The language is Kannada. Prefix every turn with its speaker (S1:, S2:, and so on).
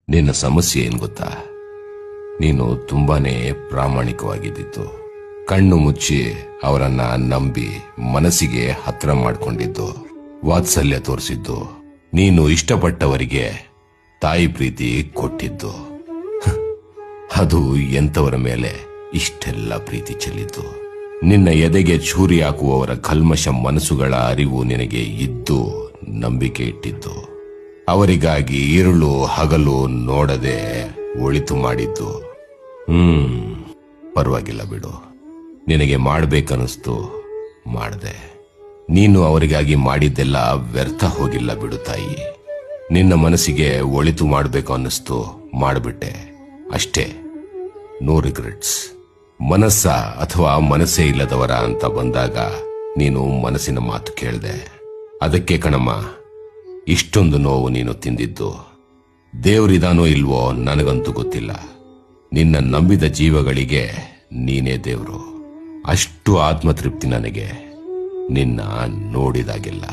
S1: ನಿನ್ನ ಸಮಸ್ಯೆ ಏನ್ ಗೊತ್ತಾ? ನೀನು ತುಂಬಾನೇ ಪ್ರಾಮಾಣಿಕವಾಗಿದ್ದಿದ್ದು, ಕಣ್ಣು ಮುಚ್ಚಿ ಅವರನ್ನ ನಂಬಿ ಮನಸ್ಸಿಗೆ ಹತ್ರ ಮಾಡ್ಕೊಂಡಿದ್ದು, ವಾತ್ಸಲ್ಯ ತೋರಿಸಿದ್ದು, ನೀನು ಇಷ್ಟಪಟ್ಟವರಿಗೆ ತಾಯಿ ಪ್ರೀತಿ ಕೊಟ್ಟಿದ್ದು. ಅದು ಎಂತವರ ಮೇಲೆ ಇಷ್ಟೆಲ್ಲ ಪ್ರೀತಿ ಚೆಲ್ಲಿದ್ದು. ನಿನ್ನ ಎದೆಗೆ ಚೂರಿ ಹಾಕುವವರ ಕಲ್ಮಶ ಮನಸ್ಸುಗಳ ಅರಿವು ನಿನಗೆ ಇದ್ದು ನಂಬಿಕೆ ಇಟ್ಟಿದ್ದು. ಅವರಿಗಾಗಿ ഇരുಳು ಹಗಲು ನೋಡದೆ ಒಳಿತು ಮಾಡಿದ್ದು. ಪರವಾಗಿಲ್ಲ ಬಿಡು, ನಿನಗೆ ಮಾಡ್ಬೇಕನ್ನಿಸ್ತು ಮಾಡ್ದೆ. ನೀನು ಅವರಿಗಾಗಿ ಮಾಡಿದ್ದೆಲ್ಲ ವ್ಯರ್ಥ ಹೋಗಿಲ್ಲ ಬಿಡು ತಾಯಿ. ನಿನ್ನ ಮನಸ್ಸಿಗೆ ಒಳಿತು ಮಾಡಬೇಕು ಅನ್ನಿಸ್ತು ಮಾಡ್ಬಿಟ್ಟೆ ಅಷ್ಟೇ. No regrets. ಮನಸ್ಸ ಅಥವಾ ಮನಸ್ಸೇ ಇಲ್ಲದವರ ಅಂತ ಬಂದಾಗ ನೀನು ಮನಸ್ಸಿನ ಮಾತು ಕೇಳ್ದೆ. ಅದಕ್ಕೆ ಕಣಮ್ಮ ಇಷ್ಟೊಂದು ನೋವು ನೀನು ತಿಂದಿದ್ದು. ದೇವರಿದಾನೋ ಇಲ್ವೋ ನನಗಂತೂ ಗೊತ್ತಿಲ್ಲ. ನಿನ್ನ ನಂಬಿದ ಜೀವಗಳಿಗೆ ನೀನೇ ದೇವ್ರು. ಅಷ್ಟು ಆತ್ಮತೃಪ್ತಿ ನನಗೆ ನಿನ್ನ ನೋಡಿದಾಗೆಲ್ಲ.